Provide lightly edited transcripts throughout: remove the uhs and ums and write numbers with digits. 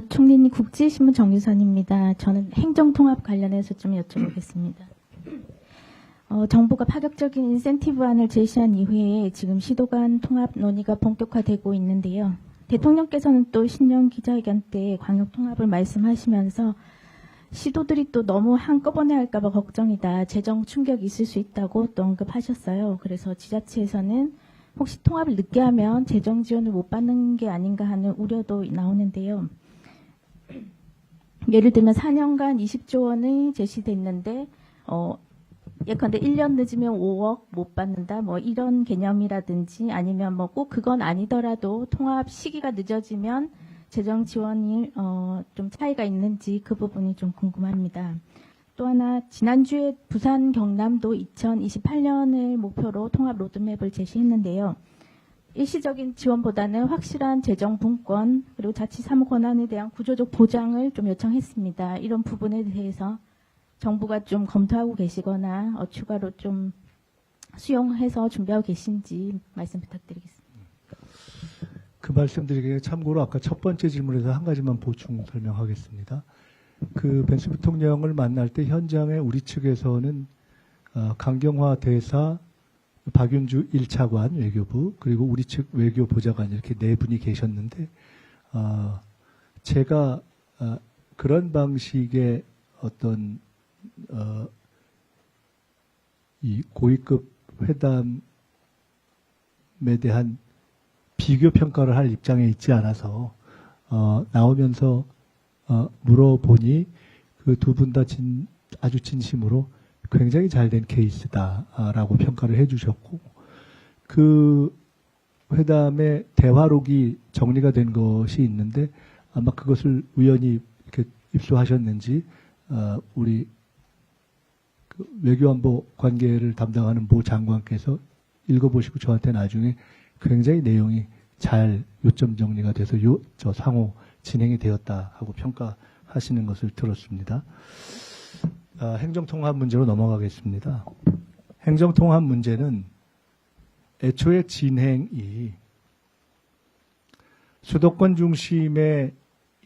총리님, 국제신문 정유선입니다. 저는 행정통합 관련해서 좀 여쭤보겠습니다. 정부가 파격적인 인센티브안을 제시한 이후에 지금 시도 간 통합 논의가 본격화되고 있는데요. 대통령께서는 또 신년 기자회견 때 광역 통합을 말씀하시면서 시도들이 또 너무 한꺼번에 할까봐 걱정이다. 재정 충격이 있을 수 있다고 또 언급하셨어요. 그래서 지자체에서는 혹시 통합을 늦게 하면 재정 지원을 못 받는 게 아닌가 하는 우려도 나오는데요. 예를 들면 4년간 20조 원이 제시됐는데 예컨대 1년 늦으면 5억 못 받는다, 뭐 이런 개념이라든지 아니면 뭐 꼭 그건 아니더라도 통합 시기가 늦어지면 재정 지원이 좀 차이가 있는지 그 부분이 좀 궁금합니다. 또 하나, 지난주에 부산 경남도 2028년을 목표로 통합 로드맵을 제시했는데요. 일시적인 지원보다는 확실한 재정 분권 그리고 자치 사무 권한에 대한 구조적 보장을 좀 요청했습니다. 이런 부분에 대해서 정부가 좀 검토하고 계시거나 추가로 좀 수용해서 준비하고 계신지 말씀 부탁드리겠습니다. 그 말씀드리기에 참고로 아까 첫 번째 질문에서 한 가지만 보충 설명하겠습니다. 그 벤스 부통령을 만날 때 현장에 우리 측에서는 강경화 대사, 박윤주 1차관 외교부, 그리고 우리 측 외교보좌관 이렇게 네 분이 계셨는데 제가 그런 방식의 어떤 이 고위급 회담에 대한 비교 평가를 할 입장에 있지 않아서 나오면서 물어보니 그 두 분 다 아주 진심으로 굉장히 잘된 케이스다라고 평가를 해주셨고, 그 회담의 대화록이 정리가 된 것이 있는데 아마 그것을 우연히 이렇게 입수하셨는지 우리 그 외교안보 관계를 담당하는 모 장관께서 읽어보시고 저한테 나중에 굉장히 내용이 잘 요점 정리가 돼서 저 상호 진행이 되었다 하고 평가하시는 것을 들었습니다. 행정통합 문제로 넘어가겠습니다. 행정통합 문제는 애초에 진행이 수도권 중심의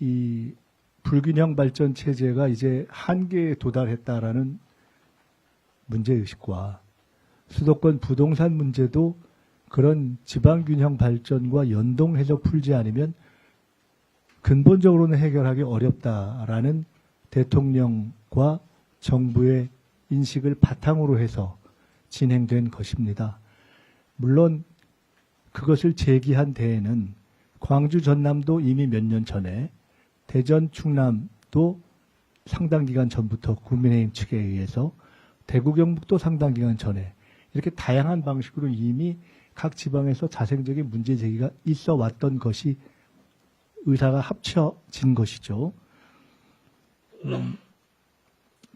이 불균형 발전 체제가 이제 한계에 도달했다라는 문제의식과 수도권 부동산 문제도 그런 지방균형 발전과 연동해서 풀지 않으면 근본적으로는 해결하기 어렵다라는 대통령과 정부의 인식을 바탕으로 해서 진행된 것입니다. 물론 그것을 제기한 데에는 광주 전남도 이미 몇 년 전에, 대전 충남도 상당 기간 전부터 국민의힘 측에 의해서, 대구 경북도 상당 기간 전에 이렇게 다양한 방식으로 이미 각 지방에서 자생적인 문제 제기가 있어 왔던 것이 의사가 합쳐진 것이죠.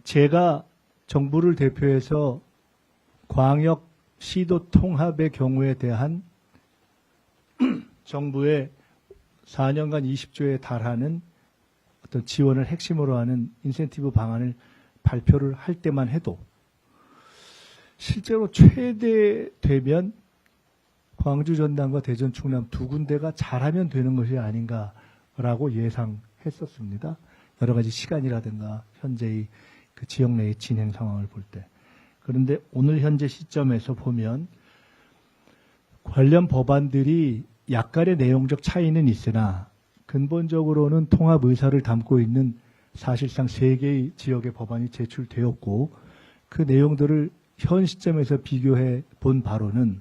제가 정부를 대표해서 광역 시도 통합의 경우에 대한 정부의 4년간 20조에 달하는 어떤 지원을 핵심으로 하는 인센티브 방안을 발표를 할 때만 해도 실제로 최대 되면 광주 전남과 대전 충남 두 군데가 잘하면 되는 것이 아닌가라고 예상했었습니다. 여러 가지 시간이라든가 현재의 그 지역 내의 진행 상황을 볼 때. 그런데 오늘 현재 시점에서 보면 관련 법안들이 약간의 내용적 차이는 있으나 근본적으로는 통합 의사를 담고 있는 사실상 3개의 지역의 법안이 제출되었고, 그 내용들을 현 시점에서 비교해 본 바로는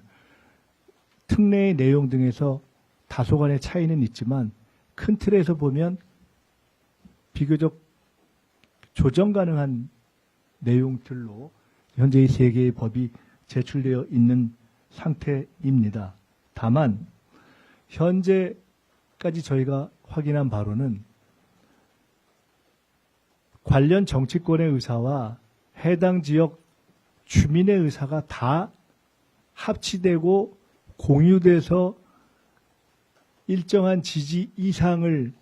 특례의 내용 등에서 다소간의 차이는 있지만 큰 틀에서 보면 비교적 조정 가능한 내용들로 현재의 3개의 법이 제출되어 있는 상태입니다. 다만 현재까지 저희가 확인한 바로는 관련 정치권의 의사와 해당 지역 주민의 의사가 다 합치되고 공유돼서 일정한 지지 이상을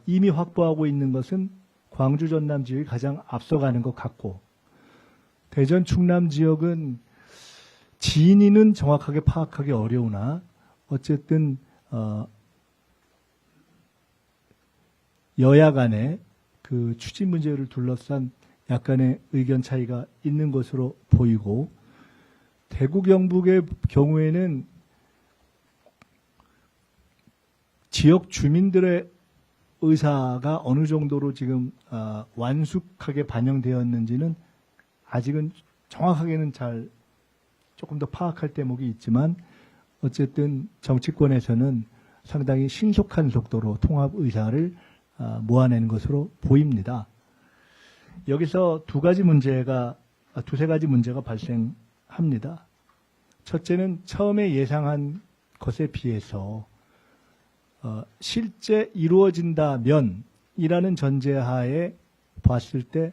이미 확보하고 있는 것은 광주 전남 지역이 가장 앞서가는 것 같고, 대전 충남 지역은 진위는 정확하게 파악하기 어려우나 어쨌든 여야 간에 그 추진 문제를 둘러싼 약간의 의견 차이가 있는 것으로 보이고, 대구 경북의 경우에는 지역 주민들의 의사가 어느 정도로 지금 완숙하게 반영되었는지는 아직은 정확하게는 잘 조금 더 파악할 대목이 있지만, 어쨌든 정치권에서는 상당히 신속한 속도로 통합 의사를 모아내는 것으로 보입니다. 여기서 두세 가지 문제가 발생합니다. 첫째는 처음에 예상한 것에 비해서 실제 이루어진다면 이라는 전제하에 봤을 때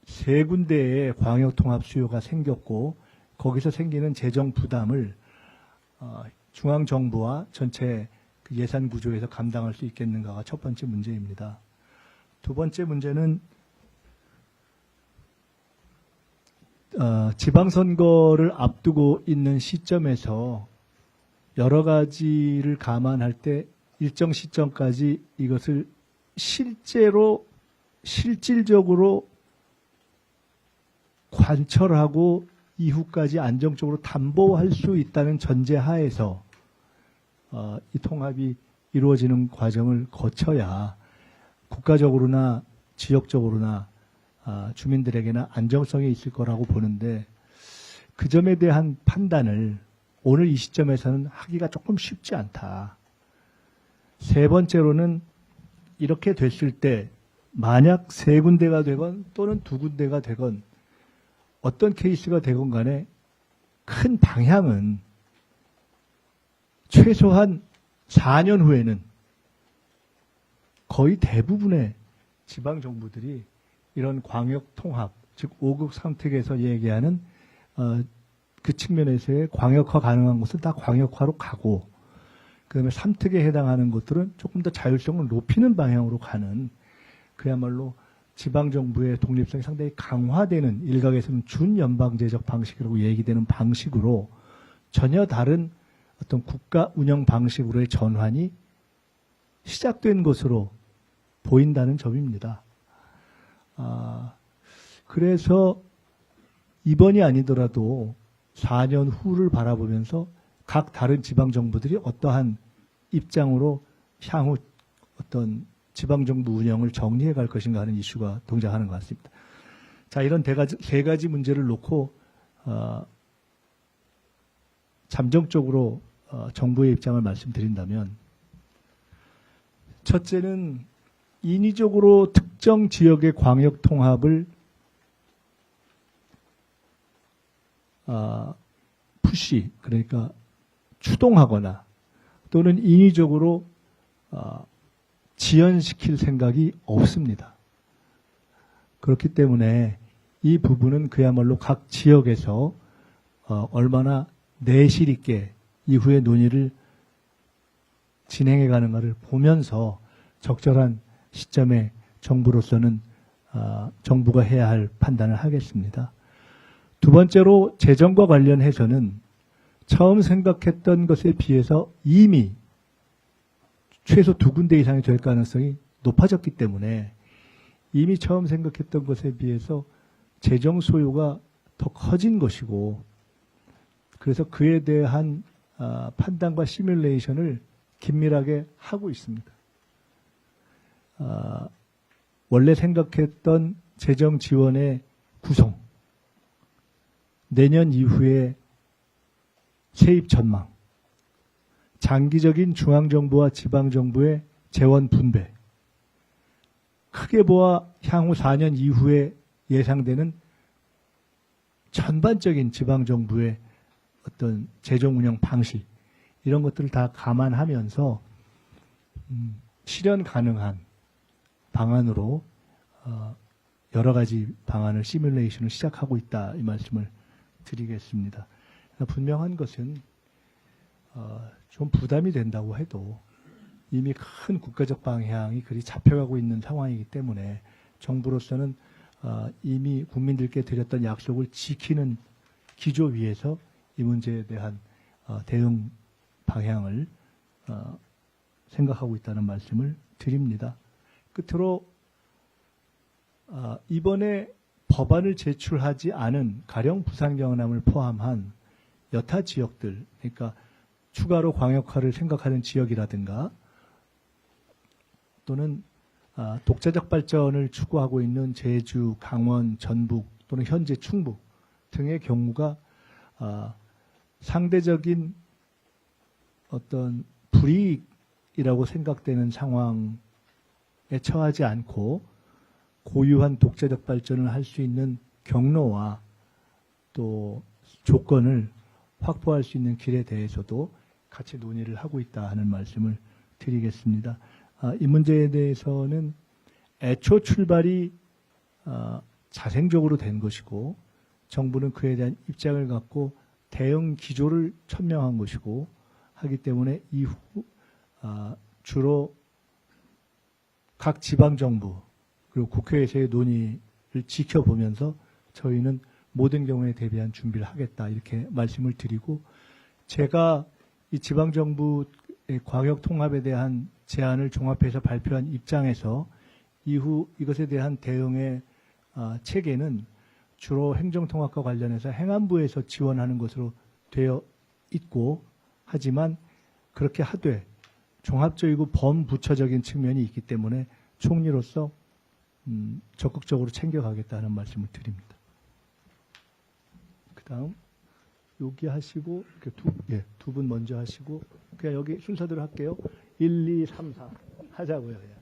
세 군데의 광역통합 수요가 생겼고, 거기서 생기는 재정 부담을 중앙정부와 전체 그 예산 구조에서 감당할 수 있겠는가가 첫 번째 문제입니다. 두 번째 문제는 지방선거를 앞두고 있는 시점에서 여러 가지를 감안할 때 일정 시점까지 이것을 실질적으로 관철하고 이후까지 안정적으로 담보할 수 있다는 전제하에서 이 통합이 이루어지는 과정을 거쳐야 국가적으로나 지역적으로나 주민들에게나 안정성이 있을 거라고 보는데, 그 점에 대한 판단을 오늘 이 시점에서는 하기가 조금 쉽지 않다. 세 번째로는 이렇게 됐을 때 만약 세 군데가 되건 또는 두 군데가 되건 어떤 케이스가 되건 간에 큰 방향은 최소한 4년 후에는 거의 대부분의 지방정부들이 이런 광역통합, 즉 5급 선택에서 얘기하는 그 측면에서의 광역화 가능한 곳은 다 광역화로 가고, 그다음에 3특에 해당하는 것들은 조금 더 자율성을 높이는 방향으로 가는, 그야말로 지방정부의 독립성이 상당히 강화되는, 일각에서는 준연방제적 방식이라고 얘기되는 방식으로 전혀 다른 어떤 국가 운영 방식으로의 전환이 시작된 것으로 보인다는 점입니다. 그래서 이번이 아니더라도 4년 후를 바라보면서 각 다른 지방정부들이 어떠한 입장으로 향후 어떤 지방정부 운영을 정리해 갈 것인가 하는 이슈가 동작하는 것 같습니다. 자, 이런 세 가지 문제를 놓고 잠정적으로 정부의 입장을 말씀드린다면, 첫째는 인위적으로 특정 지역의 광역 통합을 푸시, 그러니까 추동하거나 또는 인위적으로 지연시킬 생각이 없습니다. 그렇기 때문에 이 부분은 그야말로 각 지역에서 얼마나 내실 있게 이후의 논의를 진행해 가는가를 보면서 적절한 시점에 정부로서는 정부가 해야 할 판단을 하겠습니다. 두 번째로 재정과 관련해서는 처음 생각했던 것에 비해서 이미 최소 두 군데 이상이 될 가능성이 높아졌기 때문에 이미 처음 생각했던 것에 비해서 재정 소요가 더 커진 것이고, 그래서 그에 대한 판단과 시뮬레이션을 긴밀하게 하고 있습니다. 원래 생각했던 재정 지원의 구성, 내년 이후의 세입 전망, 장기적인 중앙정부와 지방정부의 재원 분배, 크게 보아 향후 4년 이후에 예상되는 전반적인 지방정부의 어떤 재정 운영 방식, 이런 것들을 다 감안하면서 실현 가능한 방안으로 여러 가지 방안을 시뮬레이션을 시작하고 있다, 이 말씀을 드리겠습니다. 분명한 것은 좀 부담이 된다고 해도 이미 큰 국가적 방향이 그리 잡혀가고 있는 상황이기 때문에 정부로서는 이미 국민들께 드렸던 약속을 지키는 기조 위에서 이 문제에 대한 대응 방향을 생각하고 있다는 말씀을 드립니다. 끝으로 이번에 법안을 제출하지 않은 가령 부산 경남을 포함한 여타 지역들, 그러니까 추가로 광역화를 생각하는 지역이라든가 또는 독자적 발전을 추구하고 있는 제주, 강원, 전북 또는 현재 충북 등의 경우가 상대적인 어떤 불이익이라고 생각되는 상황에 처하지 않고 고유한 독자적 발전을 할 수 있는 경로와 또 조건을 확보할 수 있는 길에 대해서도 같이 논의를 하고 있다 하는 말씀을 드리겠습니다. 이 문제에 대해서는 애초 출발이 자생적으로 된 것이고 정부는 그에 대한 입장을 갖고 대응 기조를 천명한 것이고 하기 때문에 이후 주로 각 지방정부 그리고 국회에서의 논의를 지켜보면서 저희는 모든 경우에 대비한 준비를 하겠다 이렇게 말씀을 드리고 제가 이 지방정부의 광역통합에 대한 제안을 종합해서 발표한 입장에서 이후 이것에 대한 대응의 체계는 주로 행정통합과 관련해서 행안부에서 지원하는 것으로 되어 있고 하지만 그렇게 하되 종합적이고 범부처적인 측면이 있기 때문에 총리로서 적극적으로 챙겨가겠다는 말씀을 드립니다. 그 다음 여기 하시고 두 분 먼저 하시고 그냥 여기 순서대로 할게요. 1, 2, 3, 4 하자고요.